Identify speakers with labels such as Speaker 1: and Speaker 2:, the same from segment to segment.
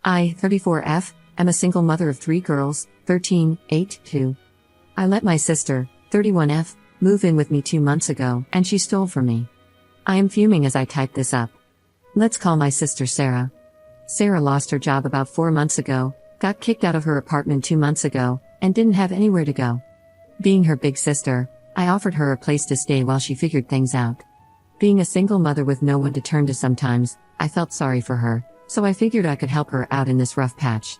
Speaker 1: I, 34F, am a single mother of 3 girls, 13, 8, 2. I let my sister, 31F, move in with me 2 months ago, and she stole from me. I am fuming as I type this up. Let's call my sister Sarah. Sarah lost her job about 4 months ago, got kicked out of her apartment 2 months ago, and didn't have anywhere to go. Being her big sister, I offered her a place to stay while she figured things out. Being a single mother with no one to turn to sometimes, I felt sorry for her, so I figured I could help her out in this rough patch.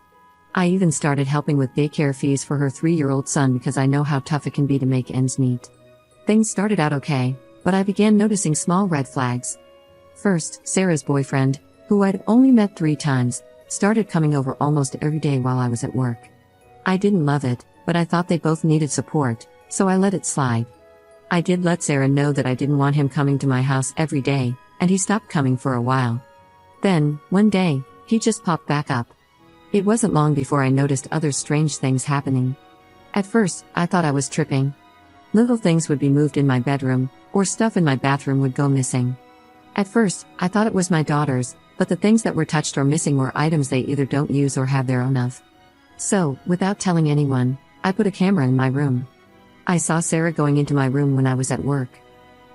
Speaker 1: I even started helping with daycare fees for her 3-year-old son because I know how tough it can be to make ends meet. Things started out okay, but I began noticing small red flags. First, Sarah's boyfriend, who I'd only met 3 times, started coming over almost every day while I was at work. I didn't love it, but I thought they both needed support, so I let it slide. I did let Sarah know that I didn't want him coming to my house every day, and he stopped coming for a while. Then, one day, he just popped back up. It wasn't long before I noticed other strange things happening. At first, I thought I was tripping. Little things would be moved in my bedroom, or stuff in my bathroom would go missing. At first, I thought it was my daughters, but the things that were touched or missing were items they either don't use or have their own of. So, without telling anyone, I put a camera in my room. I saw Sarah going into my room when I was at work.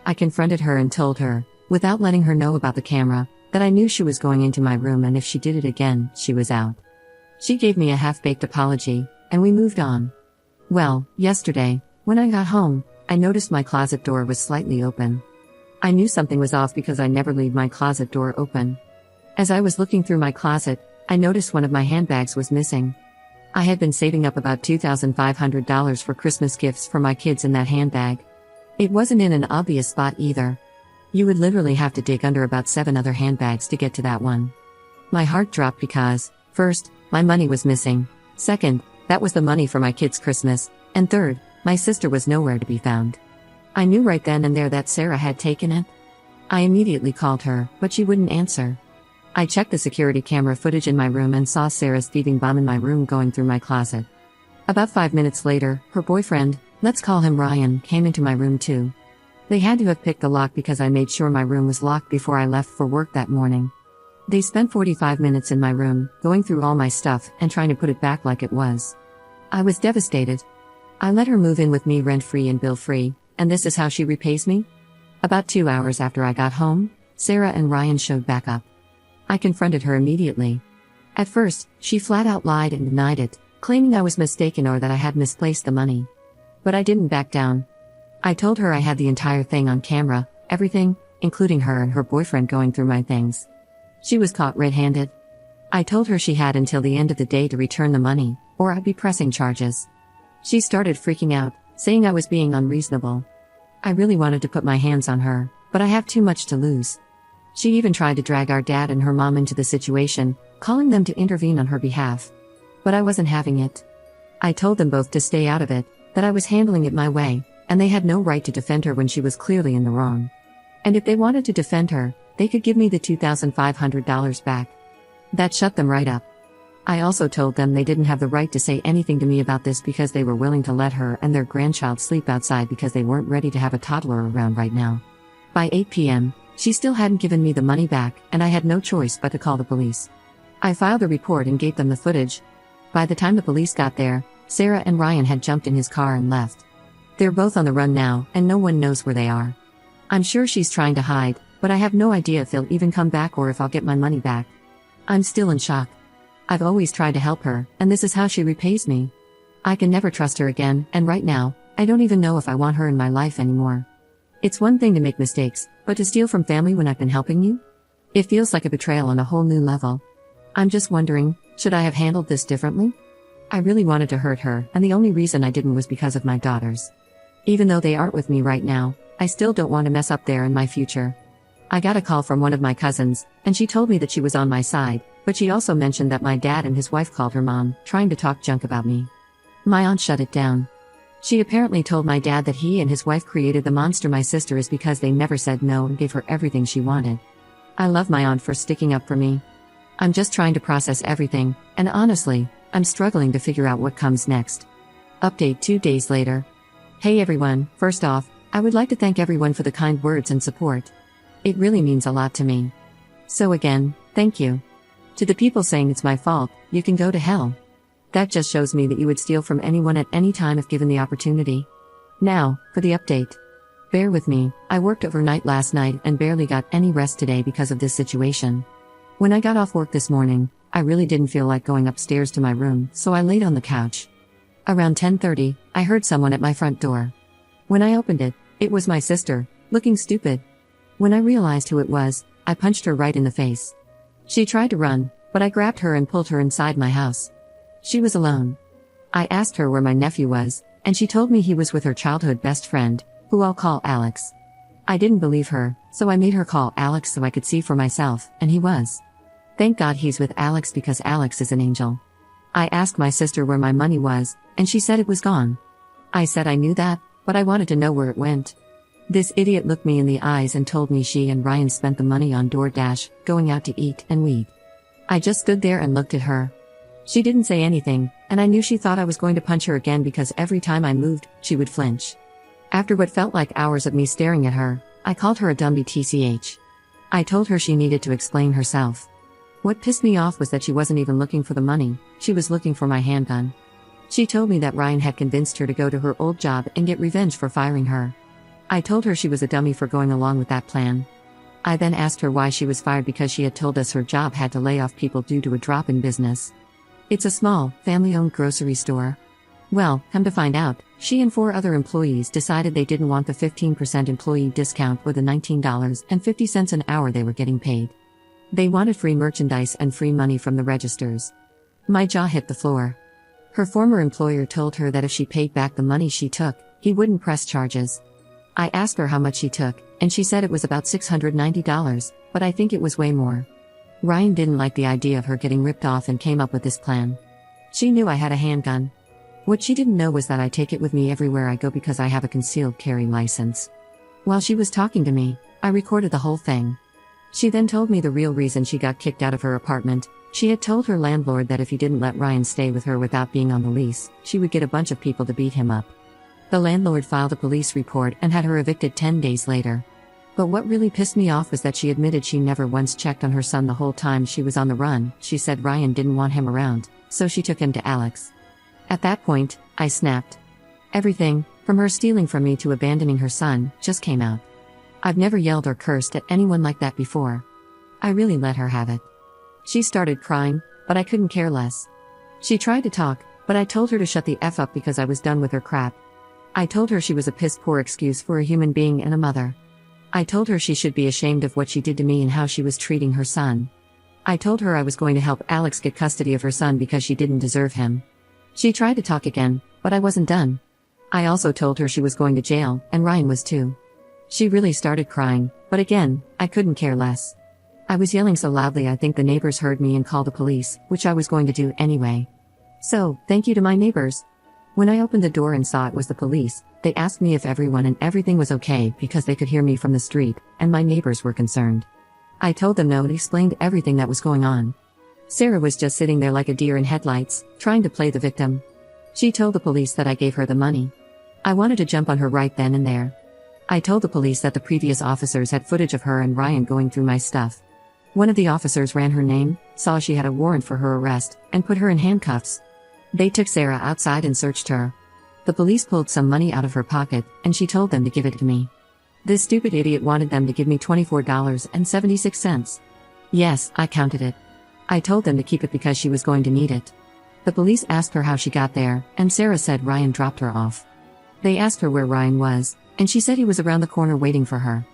Speaker 1: I confronted her and told her, without letting her know about the camera, that I knew she was going into my room and if she did it again, she was out. She gave me a half-baked apology, and we moved on. Well, yesterday, when I got home, I noticed my closet door was slightly open. I knew something was off because I never leave my closet door open. As I was looking through my closet, I noticed one of my handbags was missing. I had been saving up about $2,500 for Christmas gifts for my kids in that handbag. It wasn't in an obvious spot either. You would literally have to dig under about 7 other handbags to get to that one. My heart dropped because, first, my money was missing. Second, that was the money for my kids' Christmas. And third, my sister was nowhere to be found. I knew right then and there that Sarah had taken it. I immediately called her, but she wouldn't answer. I checked the security camera footage in my room and saw Sarah's thieving bomb in my room going through my closet. About 5 minutes later, her boyfriend, let's call him Ryan, came into my room too. They had to have picked the lock because I made sure my room was locked before I left for work that morning. They spent 45 minutes in my room, going through all my stuff and trying to put it back like it was. I was devastated. I let her move in with me rent-free and bill-free, and this is how she repays me? About 2 hours after I got home, Sarah and Ryan showed back up. I confronted her immediately. At first, she flat out lied and denied it, claiming I was mistaken or that I had misplaced the money. But I didn't back down. I told her I had the entire thing on camera, everything, including her and her boyfriend going through my things. She was caught red-handed. I told her she had until the end of the day to return the money, or I'd be pressing charges. She started freaking out, saying I was being unreasonable. I really wanted to put my hands on her, but I have too much to lose. She even tried to drag our dad and her mom into the situation, calling them to intervene on her behalf. But I wasn't having it. I told them both to stay out of it, that I was handling it my way, and they had no right to defend her when she was clearly in the wrong. And if they wanted to defend her, they could give me the $2,500 back. That shut them right up. I also told them they didn't have the right to say anything to me about this because they were willing to let her and their grandchild sleep outside because they weren't ready to have a toddler around right now. By 8 p.m., she still hadn't given me the money back, and I had no choice but to call the police. I filed a report and gave them the footage. By the time the police got there, Sarah and Ryan had jumped in his car and left. They're both on the run now, and no one knows where they are. I'm sure she's trying to hide, but I have no idea if they'll even come back or if I'll get my money back. I'm still in shock. I've always tried to help her, and this is how she repays me. I can never trust her again, and right now, I don't even know if I want her in my life anymore. It's one thing to make mistakes, but to steal from family when I've been helping you? It feels like a betrayal on a whole new level. I'm just wondering, should I have handled this differently? I really wanted to hurt her, and the only reason I didn't was because of my daughters. Even though they aren't with me right now, I still don't want to mess up there in my future. I got a call from one of my cousins, and she told me that she was on my side, but she also mentioned that my dad and his wife called her mom, trying to talk junk about me. My aunt shut it down. She apparently told my dad that he and his wife created the monster my sister is because they never said no and gave her everything she wanted. I love my aunt for sticking up for me. I'm just trying to process everything, and honestly, I'm struggling to figure out what comes next. Update 2 days later. Hey everyone, first off, I would like to thank everyone for the kind words and support. It really means a lot to me. So again, thank you. To the people saying it's my fault, you can go to hell. That just shows me that you would steal from anyone at any time if given the opportunity. Now, for the update. Bear with me, I worked overnight last night and barely got any rest today because of this situation. When I got off work this morning, I really didn't feel like going upstairs to my room, so I laid on the couch. Around 10:30, I heard someone at my front door. When I opened it, it was my sister, looking stupid. When I realized who it was, I punched her right in the face. She tried to run, but I grabbed her and pulled her inside my house. She was alone. I asked her where my nephew was, and she told me he was with her childhood best friend, who I'll call Alex. I didn't believe her, so I made her call Alex so I could see for myself, and he was. Thank God he's with Alex because Alex is an angel. I asked my sister where my money was, and she said it was gone. I said I knew that, but I wanted to know where it went. This idiot looked me in the eyes and told me she and Ryan spent the money on DoorDash, going out to eat and weed. I just stood there and looked at her. She didn't say anything, and I knew she thought I was going to punch her again because every time I moved, she would flinch. After what felt like hours of me staring at her, I called her a dumb BTCH. I told her she needed to explain herself. What pissed me off was that she wasn't even looking for the money, she was looking for my handgun. She told me that Ryan had convinced her to go to her old job and get revenge for firing her. I told her she was a dummy for going along with that plan. I then asked her why she was fired because she had told us her job had to lay off people due to a drop in business. It's a small, family-owned grocery store. Well, come to find out, she and 4 other employees decided they didn't want the 15% employee discount or the $19.50 an hour they were getting paid. They wanted free merchandise and free money from the registers. My jaw hit the floor. Her former employer told her that if she paid back the money she took, he wouldn't press charges. I asked her how much she took, and she said it was about $690, but I think it was way more. Ryan didn't like the idea of her getting ripped off and came up with this plan. She knew I had a handgun. What she didn't know was that I take it with me everywhere I go because I have a concealed carry license. While she was talking to me, I recorded the whole thing. She then told me the real reason she got kicked out of her apartment. She had told her landlord that if he didn't let Ryan stay with her without being on the lease, she would get a bunch of people to beat him up. The landlord filed a police report and had her evicted 10 days later. But what really pissed me off was that she admitted she never once checked on her son the whole time she was on the run. She said Ryan didn't want him around, so she took him to Alex. At that point, I snapped. Everything, from her stealing from me to abandoning her son, just came out. I've never yelled or cursed at anyone like that before. I really let her have it. She started crying, but I couldn't care less. She tried to talk, but I told her to shut the F up because I was done with her crap. I told her she was a piss-poor excuse for a human being and a mother. I told her she should be ashamed of what she did to me and how she was treating her son. I told her I was going to help Alex get custody of her son because she didn't deserve him. She tried to talk again, but I wasn't done. I also told her she was going to jail, and Ryan was too. She really started crying, but again, I couldn't care less. I was yelling so loudly I think the neighbors heard me and called the police, which I was going to do anyway. So, thank you to my neighbors. When I opened the door and saw it was the police, they asked me if everyone and everything was okay because they could hear me from the street, and my neighbors were concerned. I told them no and explained everything that was going on. Sarah was just sitting there like a deer in headlights, trying to play the victim. She told the police that I gave her the money. I wanted to jump on her right then and there. I told the police that the previous officers had footage of her and Ryan going through my stuff. One of the officers ran her name, saw she had a warrant for her arrest, and put her in handcuffs. They took Sarah outside and searched her. The police pulled some money out of her pocket, and she told them to give it to me. This stupid idiot wanted them to give me $24.76. Yes, I counted it. I told them to keep it because she was going to need it. The police asked her how she got there, and Sarah said Ryan dropped her off. They asked her where Ryan was, and she said he was around the corner waiting for her.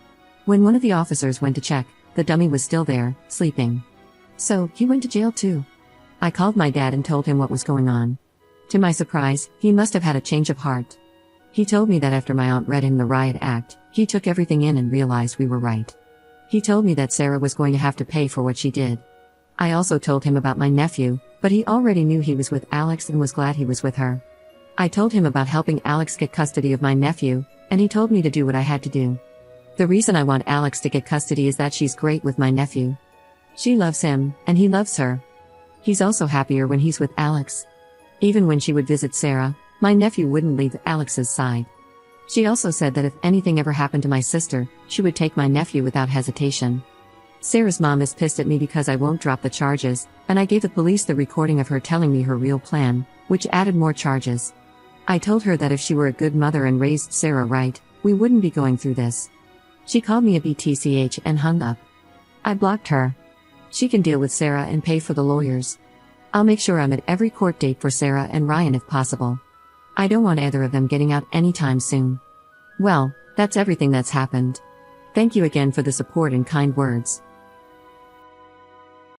Speaker 1: When one of the officers went to check, the dummy was still there, sleeping. So, he went to jail too. I called my dad and told him what was going on. To my surprise, he must have had a change of heart. He told me that after my aunt read him the riot act, he took everything in and realized we were right. He told me that Sarah was going to have to pay for what she did. I also told him about my nephew, but he already knew he was with Alex and was glad he was with her. I told him about helping Alex get custody of my nephew, and he told me to do what I had to do. The reason I want Alex to get custody is that she's great with my nephew. She loves him, and he loves her. He's also happier when he's with Alex. Even when she would visit Sarah, my nephew wouldn't leave Alex's side. She also said that if anything ever happened to my sister, she would take my nephew without hesitation. Sarah's mom is pissed at me because I won't drop the charges, and I gave the police the recording of her telling me her real plan, which added more charges. I told her that if she were a good mother and raised Sarah right, we wouldn't be going through this. She called me a BTCH and hung up. I blocked her. She can deal with Sarah and pay for the lawyers. I'll make sure I'm at every court date for Sarah and Ryan if possible. I don't want either of them getting out anytime soon. Well, that's everything that's happened. Thank you again for the support and kind words.